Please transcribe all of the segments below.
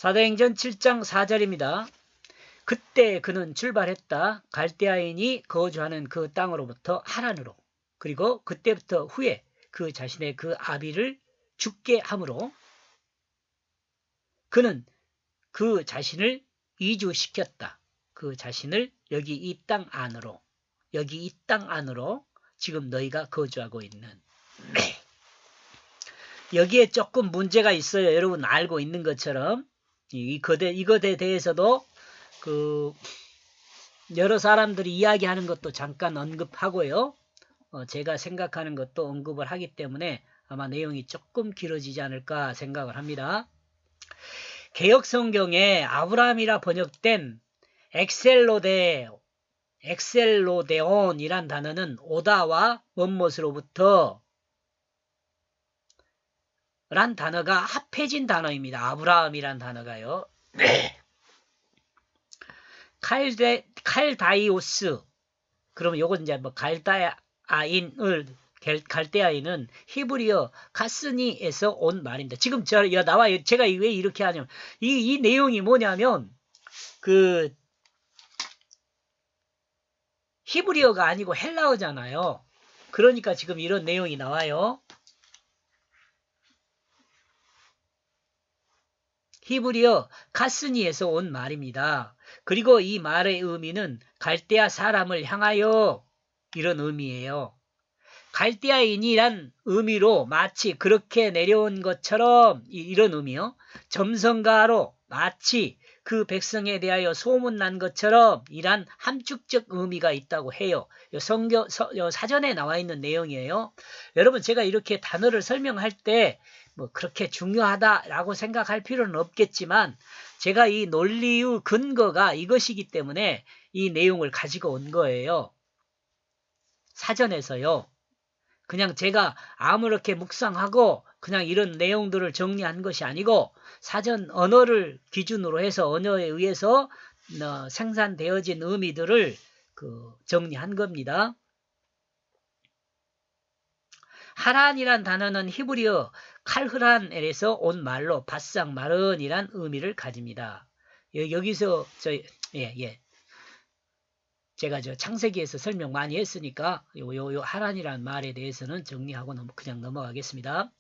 사도행전 7장 4절입니다. 그때 그는 출발했다. 갈대아인이 거주하는 그 땅으로부터 하란으로. 그리고 그때부터 후에 그 자신의 그 아비를 죽게 함으로 그는 그 자신을 이주시켰다. 그 자신을 여기 이 땅 안으로, 여기 이 땅 안으로 지금 너희가 거주하고 있는. 여기에 조금 문제가 있어요. 여러분 알고 있는 것처럼 이것에 대해서도 여러 사람들이 이야기하는 것도 잠깐 언급하고요. 제가 생각하는 것도 언급을 하기 때문에 아마 내용이 조금 길어지지 않을까 생각을 합니다. 개역성경에 아브라함이라 번역된 엑셀로데온이란 단어는 오다와 원못으로부터 란 단어가 합해진 단어입니다. 아브라함이란 단어가요. 칼다이오스. 그러면 요건 이제 뭐 갈대아인은 히브리어 가스니에서 온 말입니다. 지금 나와 제가 왜 이렇게 하냐면 이 내용이 뭐냐면 히브리어가 아니고 헬라어잖아요. 그러니까 지금 이런 내용이 나와요. 히브리어 카스니에서 온 말입니다. 그리고 이 말의 의미는 갈대아 사람을 향하여 이런 의미예요. 갈대아인이란 의미로 마치 그렇게 내려온 것처럼 이런 의미요. 점성가로 마치 그 백성에 대하여 소문난 것처럼 이란 함축적 의미가 있다고 해요. 사전에 나와 있는 내용이에요. 여러분 제가 이렇게 단어를 설명할 때 뭐 그렇게 중요하다라고 생각할 필요는 없겠지만 제가 이 논리의 근거가 이것이기 때문에 이 내용을 가지고 온 거예요. 사전에서요. 그냥 제가 아무렇게 묵상하고 그냥 이런 내용들을 정리한 것이 아니고 사전 언어를 기준으로 해서 언어에 의해서 생산되어진 의미들을 정리한 겁니다. 하란이란 단어는 히브리어 칼흐란엘에서 온 말로 바싹 마른이란 의미를 가집니다. 여기서 제가 창세기에서 설명 많이 했으니까 요 하란이란 말에 대해서는 정리하고 그냥 넘어가겠습니다.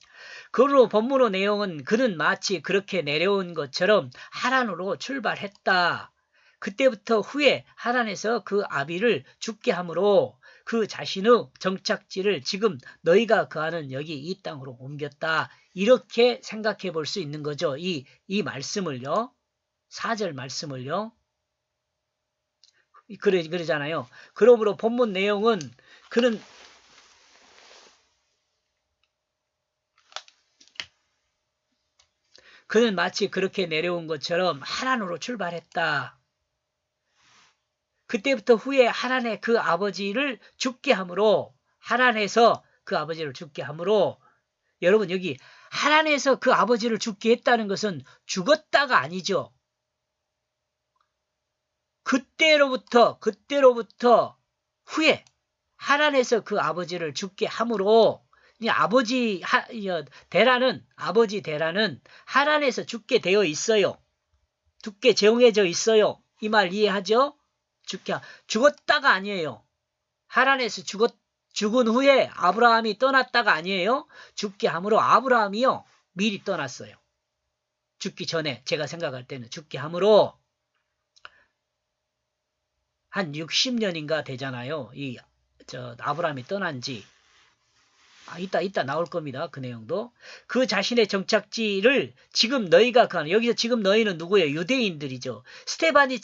그로 본문의 내용은 그는 마치 그렇게 내려온 것처럼 하란으로 출발했다. 그때부터 후에 하란에서 그 아비를 죽게 함으로 그 자신의 정착지를 지금 너희가 거하는 여기 이 땅으로 옮겼다. 이렇게 생각해 볼 수 있는 거죠. 이 말씀을요. 4절 말씀을요. 그러잖아요. 그러므로 본문 내용은 그는 마치 그렇게 내려온 것처럼 하란으로 출발했다. 그때부터 후에 하란의 그 아버지를 죽게 함으로 하란에서 그 아버지를 죽게 함으로 여러분 여기 하란에서 그 아버지를 죽게 했다는 것은 죽었다가 아니죠. 그때로부터 후에 하란에서 그 아버지를 죽게 함으로 아버지 데라는 하란에서 죽게 되어 있어요. 죽게 정해져 있어요. 이 말 이해하죠? 죽었다가 아니에요. 하란에서 죽은 후에 아브라함이 떠났다가 아니에요. 죽게 함으로 아브라함이요. 미리 떠났어요. 죽기 전에 제가 생각할 때는 죽게 함으로 한 60년인가 되잖아요. 아브라함이 떠난 지. 이따 나올 겁니다. 그 내용도. 그 자신의 정착지를 지금 너희가 여기서 지금 너희는 누구예요? 유대인들이죠. 스테반이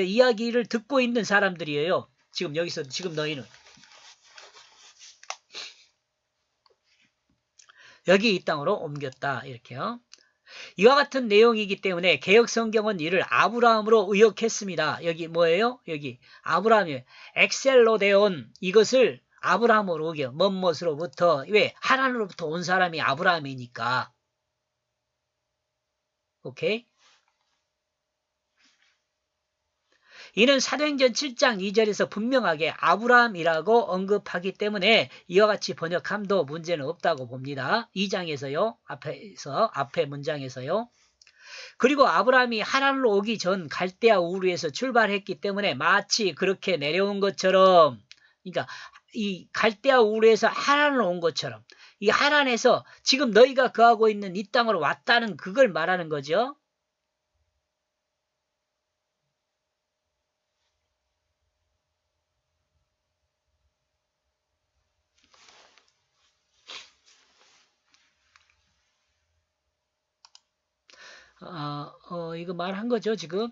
이야기를 듣고 있는 사람들이에요. 지금 너희는. 여기 이 땅으로 옮겼다. 이렇게요. 이와 같은 내용이기 때문에 개역성경은 이를 아브라함으로 의역했습니다. 여기 뭐예요? 여기 아브라함이 엑셀로데온 이것을 아브라함으로 의겨 먼못으로부터 왜? 하란으로부터 온 사람이 아브라함이니까. 오케이? 이는 사도행전 7장 2절에서 분명하게 아브라함이라고 언급하기 때문에 이와 같이 번역함도 문제는 없다고 봅니다. 2장에서요. 앞에 문장에서요. 그리고 아브라함이 하란으로 오기 전 갈대아 우르에서 출발했기 때문에 마치 그렇게 내려온 것처럼, 그러니까 이 갈대아 우르에서 하란으로 온 것처럼, 이 하란에서 지금 너희가 거하고 있는 이 땅으로 왔다는 그걸 말하는 거죠. 이거 말한 거죠, 지금.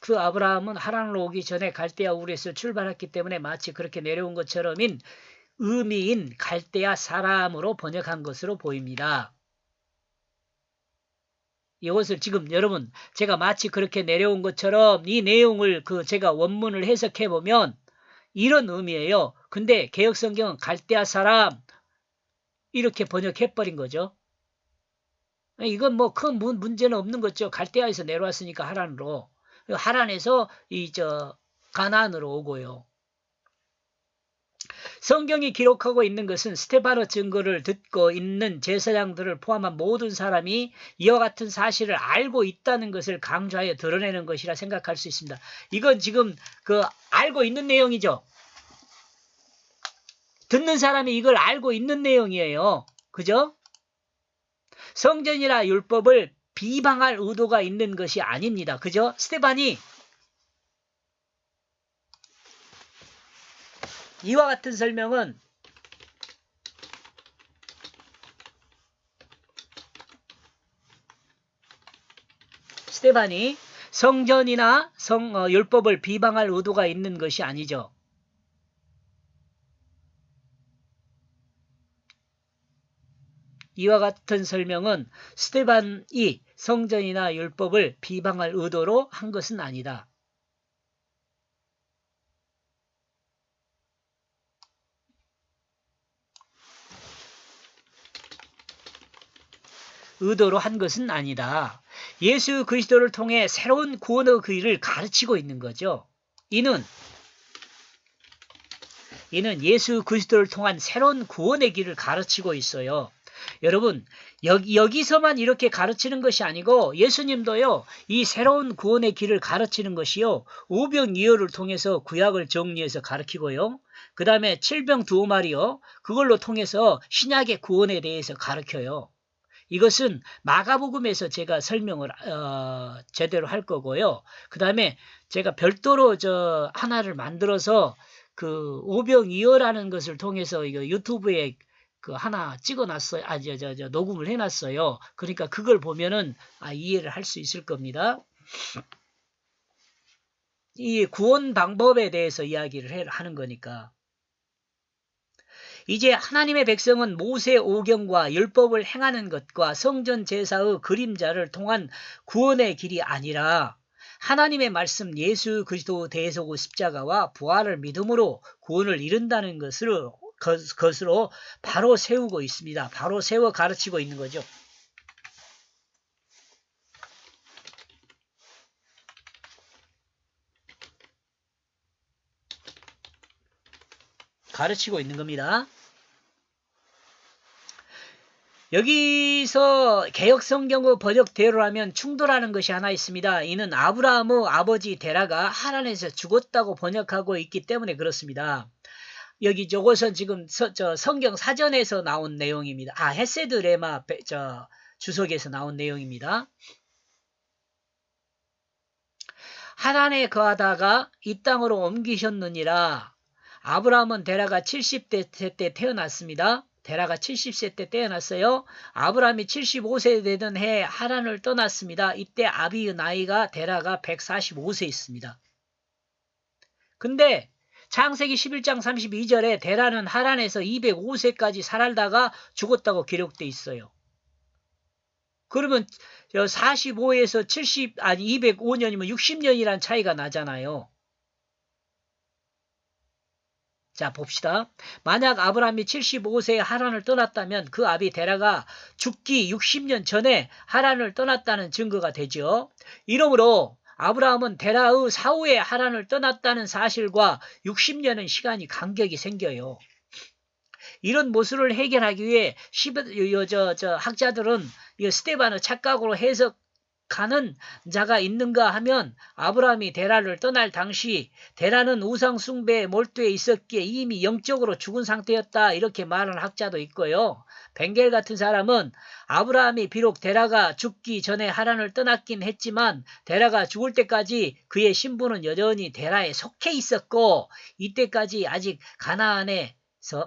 그 아브라함은 하란으로 오기 전에 갈대아 우르에서 출발했기 때문에 마치 그렇게 내려온 것처럼인 의미인 갈대아 사람으로 번역한 것으로 보입니다. 이것을 지금 여러분 제가 마치 그렇게 내려온 것처럼 이 내용을 제가 원문을 해석해 보면 이런 의미예요. 근데 개역성경은 갈대아 사람 이렇게 번역해 버린 거죠. 이건 뭐 큰 문제는 없는 거죠. 갈대아에서 내려왔으니까 하란으로. 하란에서 가나안으로 오고요. 성경이 기록하고 있는 것은 스테바노 증거를 듣고 있는 제사장들을 포함한 모든 사람이 이와 같은 사실을 알고 있다는 것을 강조하여 드러내는 것이라 생각할 수 있습니다. 이건 지금 알고 있는 내용이죠. 듣는 사람이 이걸 알고 있는 내용이에요. 그죠? 성전이나 율법을 비방할 의도가 있는 것이 아닙니다. 그죠? 스테반이 이와 같은 설명은 스테반이 성전이나 율법을 비방할 의도가 있는 것이 아니죠. 이와 같은 설명은 스테반이 성전이나 율법을 비방할 의도로 한 것은 아니다. 의도로 한 것은 아니다. 예수 그리스도를 통해 새로운 구원의 길을 가르치고 있는 거죠. 이는 예수 그리스도를 통한 새로운 구원의 길을 가르치고 있어요. 여러분 여기서만 이렇게 가르치는 것이 아니고 예수님도요. 이 새로운 구원의 길을 가르치는 것이요. 오병이어를 통해서 구약을 정리해서 가르치고요. 그 다음에 칠병두오마리요. 그걸로 통해서 신약의 구원에 대해서 가르쳐요. 이것은 마가복음에서 제가 설명을 제대로 할 거고요. 그 다음에 제가 별도로 하나를 만들어서 오병이어라는 것을 통해서 이거 유튜브에 하나 찍어놨어요. 녹음을 해놨어요. 그러니까 그걸 보면은 이해를 할 수 있을 겁니다. 이 구원 방법에 대해서 이야기를 하는 거니까. 이제 하나님의 백성은 모세 오경과 율법을 행하는 것과 성전 제사의 그림자를 통한 구원의 길이 아니라 하나님의 말씀 예수 그리스도 대속의 십자가와 부활을 믿음으로 구원을 이룬다는 것으로 바로 세우고 있습니다. 바로 세워 가르치고 있는 거죠. 가르치고 있는 겁니다. 여기서 개역성경의 번역대로라면 충돌하는 것이 하나 있습니다. 이는 아브라함의 아버지 데라가 하란에서 죽었다고 번역하고 있기 때문에 그렇습니다. 여기 저것은 지금 성경 사전에서 나온 내용입니다. 헤세드 레마 주석에서 나온 내용입니다. 하란에 거하다가 이 땅으로 옮기셨느니라. 아브라함은 데라가 70세 때 태어났습니다. 데라가 70세 때 태어났어요. 아브라함이 75세 되던 해에 하란을 떠났습니다. 이때 아비의 나이가 데라가 145세 있습니다. 근데 창세기 11장 32절에 데라는 하란에서 205세까지 살다가 죽었다고 기록돼 있어요. 그러면 45에서 205년이면 60년이란 차이가 나잖아요. 자, 봅시다. 만약 아브라함이 75세에 하란을 떠났다면 그 아비 데라가 죽기 60년 전에 하란을 떠났다는 증거가 되죠. 이러므로 아브라함은 데라의 사후에 하란을 떠났다는 사실과 60년의 시간이 간격이 생겨요. 이런 모순을 해결하기 위해 학자들은 스테반의 착각으로 해석한 가는 자가 있는가 하면 아브라함이 데라를 떠날 당시 데라는 우상 숭배에 몰두해 있었기에 이미 영적으로 죽은 상태였다. 이렇게 말하는 학자도 있고요. 벵겔 같은 사람은 아브라함이 비록 데라가 죽기 전에 하란을 떠났긴 했지만 데라가 죽을 때까지 그의 신부는 여전히 데라에 속해 있었고 이때까지 아직 가나안에서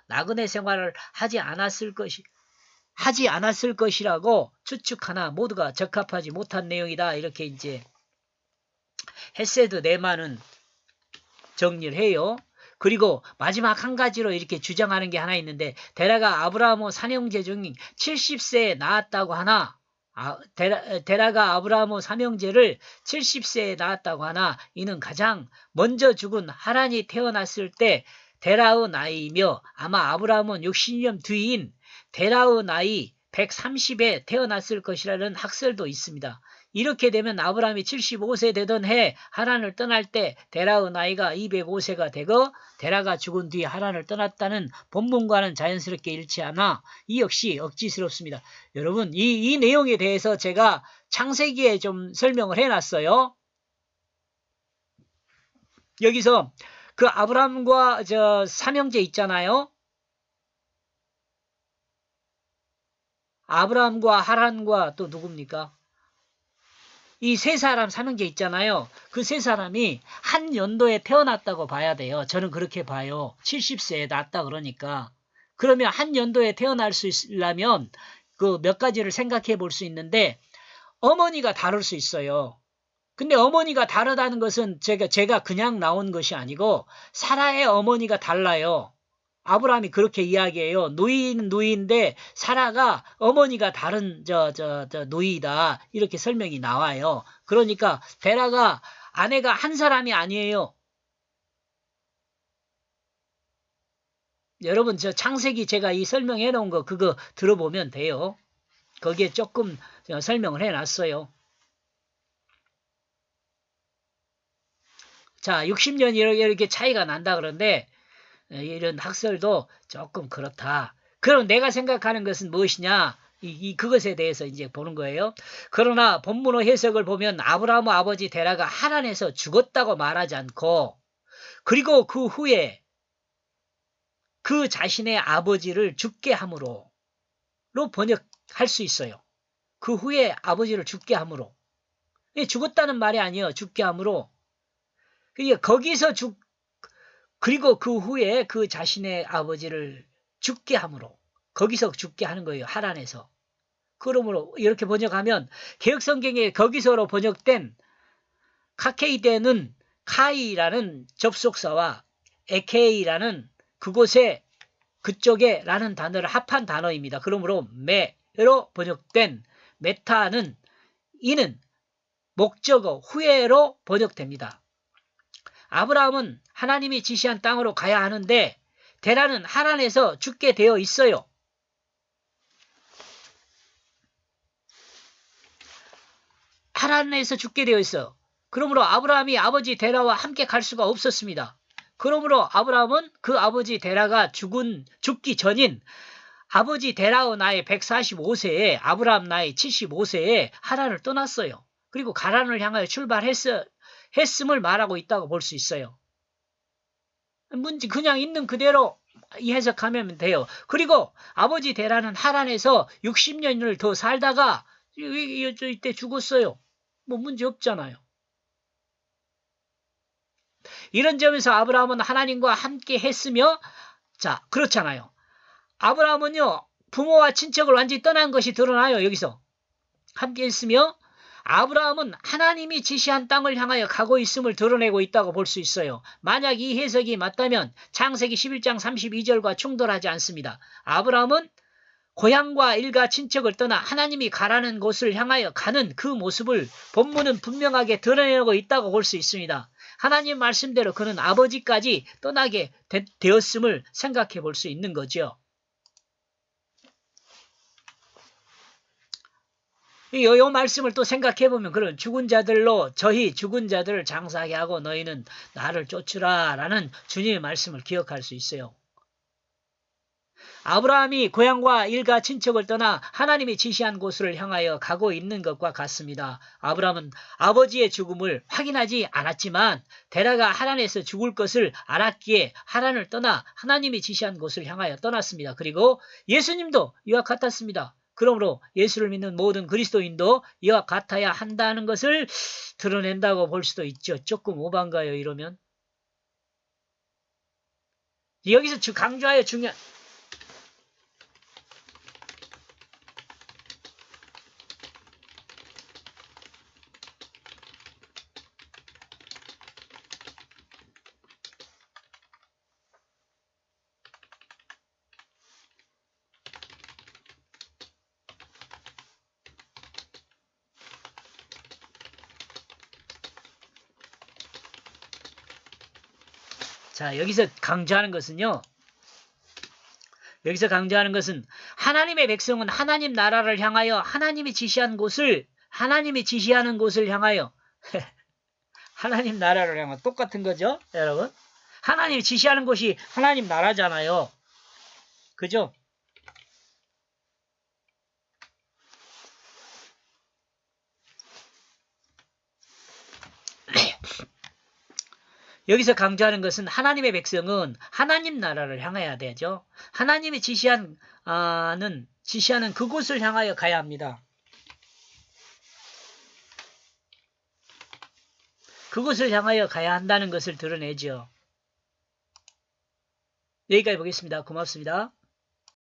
나그네 생활을 하지 않았을 것이라고 추측하나 모두가 적합하지 못한 내용이다. 이렇게 이제 헤세드 네만은 정리를 해요. 그리고 마지막 한 가지로 이렇게 주장하는 게 하나 있는데 데라가 아브라함의 삼형제 중 70세에 낳았다고 하나 데라가 아브라함의 삼형제를 70세에 낳았다고 하나 이는 가장 먼저 죽은 하란이 태어났을 때 데라의 나이이며 아마 아브라함은 60년 뒤인 데라의 나이 130에 태어났을 것이라는 학설도 있습니다. 이렇게 되면 아브라함이 75세 되던 해 하란을 떠날 때 데라의 나이가 205세가 되고 데라가 죽은 뒤 하란을 떠났다는 본문과는 자연스럽게 일치하나 이 역시 억지스럽습니다. 여러분 이 내용에 대해서 제가 창세기에 좀 설명을 해놨어요. 여기서 그 아브라함과 삼형제 있잖아요. 아브라함과 하란과 또 누굽니까? 이 세 사람 삼형제 있잖아요. 그 세 사람이 한 연도에 태어났다고 봐야 돼요. 저는 그렇게 봐요. 70세에 낳았다 그러니까. 그러면 한 연도에 태어날 수 있으려면 그 몇 가지를 생각해 볼 수 있는데 어머니가 다를 수 있어요. 근데 어머니가 다르다는 것은 제가 그냥 나온 것이 아니고 사라의 어머니가 달라요. 아브라함이 그렇게 이야기해요. 누이는 누이인데 사라가 어머니가 다른 누이다. 이렇게 설명이 나와요. 그러니까 데라가 아내가 한 사람이 아니에요. 여러분 저 창세기 제가 이 설명해 놓은 거 그거 들어보면 돼요. 거기에 조금 설명을 해놨어요. 자 60년 이렇게 차이가 난다 그런데 이런 학설도 조금 그렇다. 그럼 내가 생각하는 것은 무엇이냐? 그것에 대해서 이제 보는 거예요. 그러나 본문의 해석을 보면 아브라함의 아버지 데라가 하란에서 죽었다고 말하지 않고 그리고 그 후에 그 자신의 아버지를 죽게 함으로 번역할 수 있어요. 그 후에 아버지를 죽게 함으로. 죽었다는 말이 아니에요. 죽게 함으로. 거기서 그리고 그 후에 그 자신의 아버지를 죽게 함으로 거기서 죽게 하는 거예요. 하란에서. 그러므로 이렇게 번역하면 개혁성경에 거기서로 번역된 카케이데는 카이라는 접속사와 에케이라는 그곳에 그쪽에 라는 단어를 합한 단어입니다. 그러므로 메로 번역된 메타는 이는 목적어 후에로 번역됩니다. 아브라함은 하나님이 지시한 땅으로 가야 하는데 데라는 하란에서 죽게 되어 있어요. 하란에서 죽게 되어 있어. 그러므로 아브라함이 아버지 데라와 함께 갈 수가 없었습니다. 그러므로 아브라함은 그 아버지 데라가 죽기 전인 아버지 데라의 나이 145세에 아브라함 나이 75세에 하란을 떠났어요. 그리고 가란을 향하여 출발했음을 말하고 있다고 볼 수 있어요. 문제 그냥 있는 그대로 해석하면 돼요. 그리고 아버지 데라는 하란에서 60년을 더 살다가 이때 죽었어요. 뭐 문제 없잖아요. 이런 점에서 아브라함은 하나님과 함께 했으며 자 그렇잖아요. 아브라함은요 부모와 친척을 완전히 떠난 것이 드러나요. 여기서 함께 했으며 아브라함은 하나님이 지시한 땅을 향하여 가고 있음을 드러내고 있다고 볼 수 있어요. 만약 이 해석이 맞다면 창세기 11장 32절과 충돌하지 않습니다. 아브라함은 고향과 일가 친척을 떠나 하나님이 가라는 곳을 향하여 가는 그 모습을 본문은 분명하게 드러내고 있다고 볼 수 있습니다. 하나님 말씀대로 그는 아버지까지 떠나게 되었음을 생각해 볼 수 있는 거죠. 이 말씀을 또 생각해보면 그런 죽은 자들로 저희 죽은 자들을 장사하게 하고 너희는 나를 쫓으라 라는 주님의 말씀을 기억할 수 있어요. 아브라함이 고향과 일가 친척을 떠나 하나님이 지시한 곳을 향하여 가고 있는 것과 같습니다. 아브라함은 아버지의 죽음을 확인하지 않았지만 데라가 하란에서 죽을 것을 알았기에 하란을 떠나 하나님이 지시한 곳을 향하여 떠났습니다. 그리고 예수님도 이와 같았습니다. 그러므로 예수를 믿는 모든 그리스도인도 이와 같아야 한다는 것을 드러낸다고 볼 수도 있죠. 조금 오반가요, 이러면? 여기서 강조하여 중요한 자, 여기서 강조하는 것은요. 여기서 강조하는 것은 하나님의 백성은 하나님 나라를 향하여 하나님이 지시하는 곳을 향하여 하나님 나라를 향하여 똑같은 거죠, 여러분? 하나님이 지시하는 곳이 하나님 나라잖아요. 그죠? 여기서 강조하는 것은 하나님의 백성은 하나님 나라를 향해야 되죠. 하나님이 지시하는 그곳을 향하여 가야 합니다. 그곳을 향하여 가야 한다는 것을 드러내죠. 여기까지 보겠습니다. 고맙습니다.